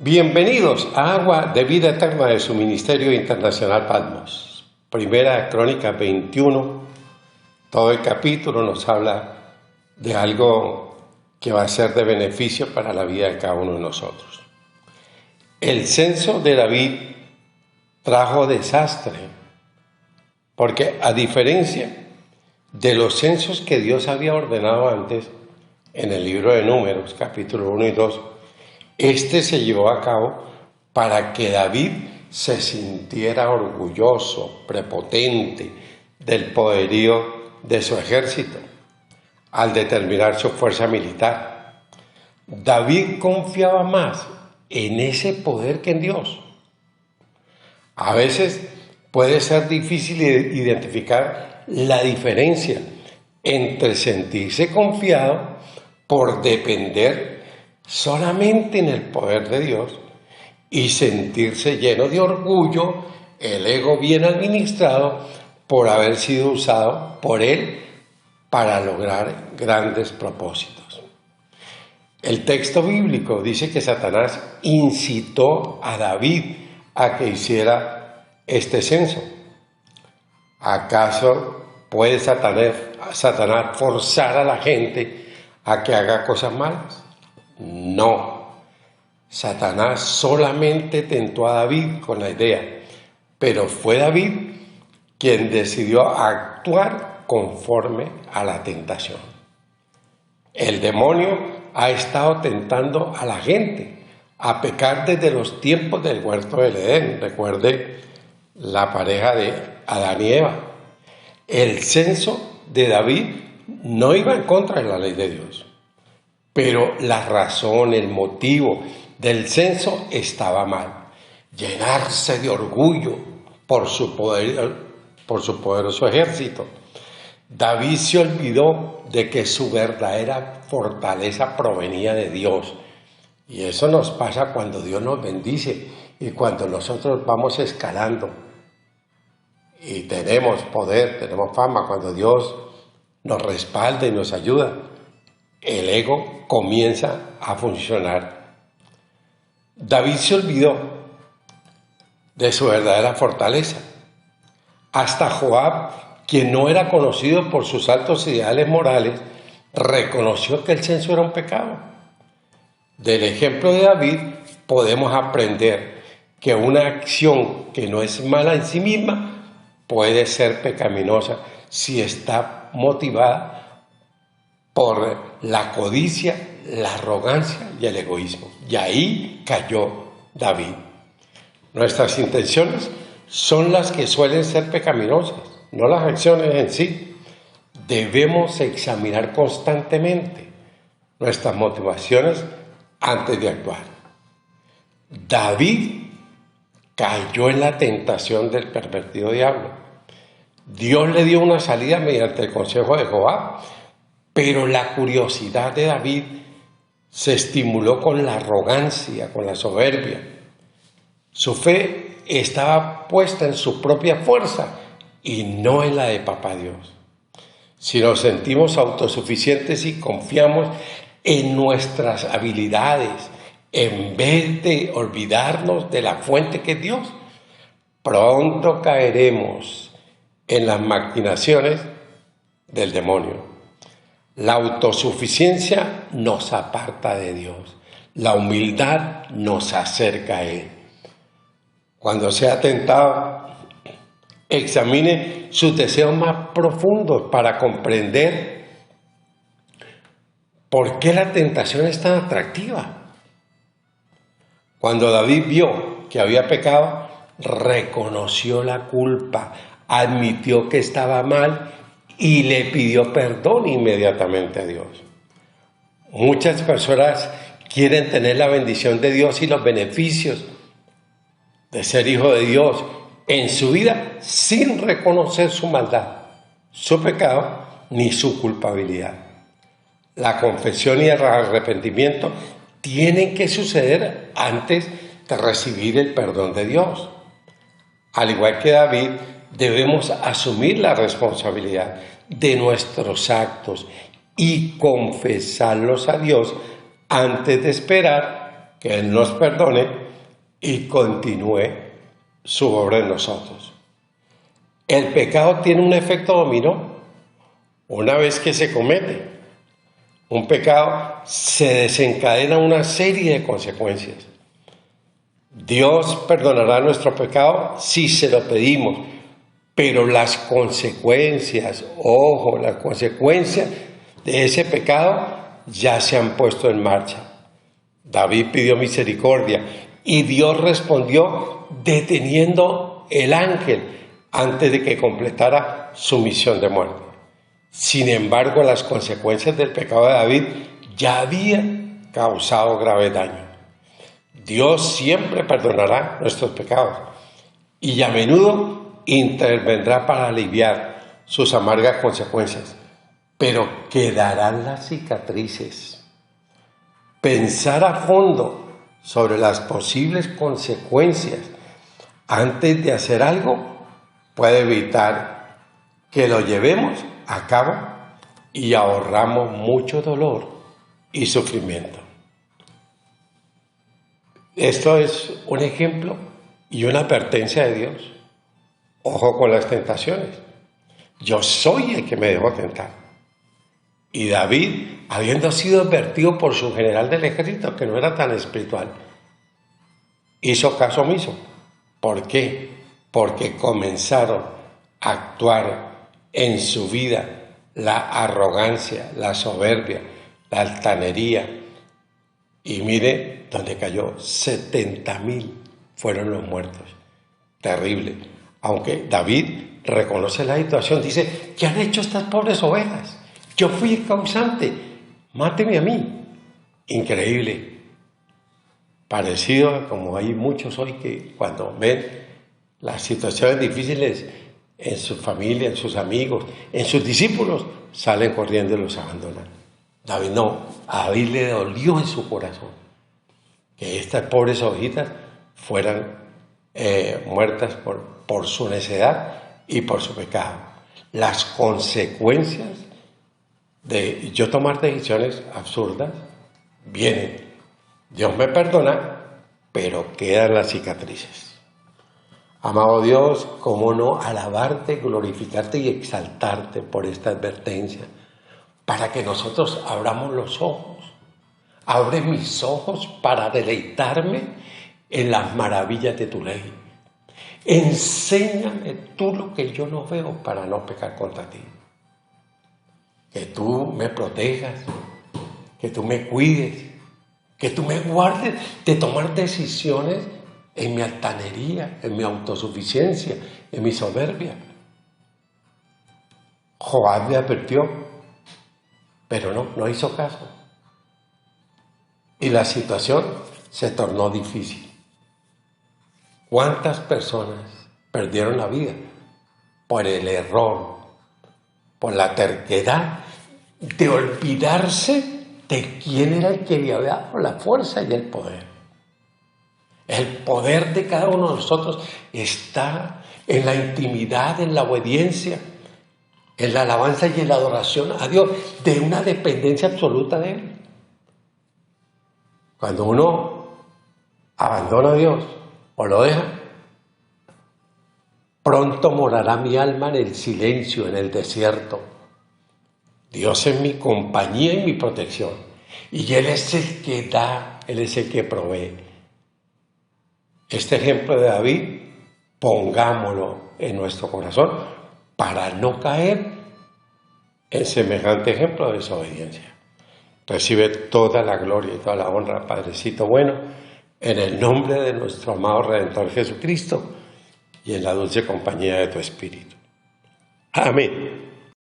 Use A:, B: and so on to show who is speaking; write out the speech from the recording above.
A: Bienvenidos a Agua de Vida Eterna de su Ministerio Internacional Patmos. Primera Crónica 21, todo el capítulo nos habla de algo que va a ser de beneficio para la vida de cada uno de nosotros. El censo de David trajo desastre, porque a diferencia de los censos que Dios había ordenado antes, en el libro de Números, capítulo 1 y 2, este se llevó a cabo para que David se sintiera orgulloso, prepotente del poderío de su ejército, al determinar su fuerza militar. David confiaba más en ese poder que en Dios. A veces puede ser difícil identificar la diferencia entre sentirse confiado por depender solamente en el poder de Dios y sentirse lleno de orgullo, el ego bien administrado por haber sido usado por Él para lograr grandes propósitos. El texto bíblico dice que Satanás incitó a David a que hiciera este censo. ¿Acaso puede Satanás forzar a la gente a que haga cosas malas? No. Satanás solamente tentó a David con la idea, pero fue David quien decidió actuar conforme a la tentación. El demonio ha estado tentando a la gente a pecar desde los tiempos del huerto del Edén. Recuerde la pareja de Adán y Eva. El censo de David no iba en contra de la ley de Dios, pero la razón, el motivo del censo estaba mal. Llenarse de orgullo por su poderoso ejército. David se olvidó de que su verdadera fortaleza provenía de Dios. Y eso nos pasa cuando Dios nos bendice y cuando nosotros vamos escalando. Y tenemos poder, tenemos fama, cuando Dios nos respalda y nos ayuda, el ego comienza a funcionar. David se olvidó de su verdadera fortaleza. Hasta Joab, quien no era conocido por sus altos ideales morales, reconoció que el censo era un pecado. Del ejemplo de David podemos aprender que una acción que no es mala en sí misma puede ser pecaminosa si está motivada por la codicia, la arrogancia y el egoísmo. Y ahí cayó David. Nuestras intenciones son las que suelen ser pecaminosas, no las acciones en sí. Debemos examinar constantemente nuestras motivaciones antes de actuar. David cayó en la tentación del pervertido diablo. Dios le dio una salida mediante el consejo de Joab, pero la curiosidad de David se estimuló con la arrogancia, con la soberbia. Su fe estaba puesta en su propia fuerza y no en la de Papá Dios. Si nos sentimos autosuficientes y confiamos en nuestras habilidades, en vez de olvidarnos de la fuente que es Dios, pronto caeremos en las maquinaciones del demonio. La autosuficiencia nos aparta de Dios. La humildad nos acerca a Él. Cuando sea tentado, examine sus deseos más profundos para comprender por qué la tentación es tan atractiva. Cuando David vio que había pecado, reconoció la culpa, admitió que estaba mal y le pidió perdón inmediatamente a Dios. Muchas personas quieren tener la bendición de Dios y los beneficios de ser hijo de Dios en su vida sin reconocer su maldad, su pecado ni su culpabilidad. La confesión y el arrepentimiento tienen que suceder antes de recibir el perdón de Dios. Al igual que David, debemos asumir la responsabilidad de nuestros actos y confesarlos a Dios antes de esperar que Él nos perdone y continúe su obra en nosotros. El pecado tiene un efecto dominó. Una vez que se comete un pecado, se desencadena una serie de consecuencias. Dios perdonará nuestro pecado si se lo pedimos, pero las consecuencias, ojo, las consecuencias de ese pecado ya se han puesto en marcha. David pidió misericordia y Dios respondió deteniendo el ángel antes de que completara su misión de muerte. Sin embargo, las consecuencias del pecado de David ya habían causado grave daño. Dios siempre perdonará nuestros pecados y a menudo intervendrá para aliviar sus amargas consecuencias, pero quedarán las cicatrices. Pensar a fondo sobre las posibles consecuencias antes de hacer algo puede evitar que lo llevemos a cabo y ahorramos mucho dolor y sufrimiento. Esto es un ejemplo y una advertencia de Dios. Ojo con las tentaciones. Yo soy el que me dejo tentar. Y David, habiendo sido advertido por su general del ejército, que no era tan espiritual, hizo caso omiso. ¿Por qué? Porque comenzaron a actuar en su vida la arrogancia, la soberbia, la altanería. Y mire dónde cayó, 70,000 fueron los muertos. Terrible. Aunque David reconoce la situación, dice, ¿qué han hecho estas pobres ovejas? Yo fui el causante, máteme a mí. Increíble. Parecido a como hay muchos hoy que cuando ven las situaciones difíciles en su familia, en sus amigos, en sus discípulos, salen corriendo y los abandonan. David no, a David le dolió en su corazón que estas pobres ovejitas fueran muertas por su necedad y por su pecado. Las consecuencias de yo tomar decisiones absurdas vienen. Dios me perdona, pero quedan las cicatrices. Amado Dios, cómo no alabarte, glorificarte y exaltarte por esta advertencia, para que nosotros abramos los ojos. Abre mis ojos para deleitarme en las maravillas de tu ley. Enséñame tú lo que yo no veo para no pecar contra ti. Que tú me protejas, que tú me cuides, que tú me guardes de tomar decisiones en mi altanería, en mi autosuficiencia, en mi soberbia. Joab le advirtió, pero no hizo caso. Y la situación se tornó difícil. ¿Cuántas personas perdieron la vida por el error, por la terquedad de olvidarse de quién era el que le había dado la fuerza y el poder? El poder de cada uno de nosotros está en la intimidad, en la obediencia, en la alabanza y en la adoración a Dios, de una dependencia absoluta de Él. Cuando uno abandona a Dios o lo deja, pronto morará mi alma en el silencio, en el desierto. Dios es mi compañía y mi protección. Y Él es el que da, Él es el que provee. Este ejemplo de David, pongámoslo en nuestro corazón para no caer en semejante ejemplo de desobediencia. Recibe toda la gloria y toda la honra, Padrecito bueno, en el nombre de nuestro amado Redentor Jesucristo y en la dulce compañía de tu Espíritu. Amén.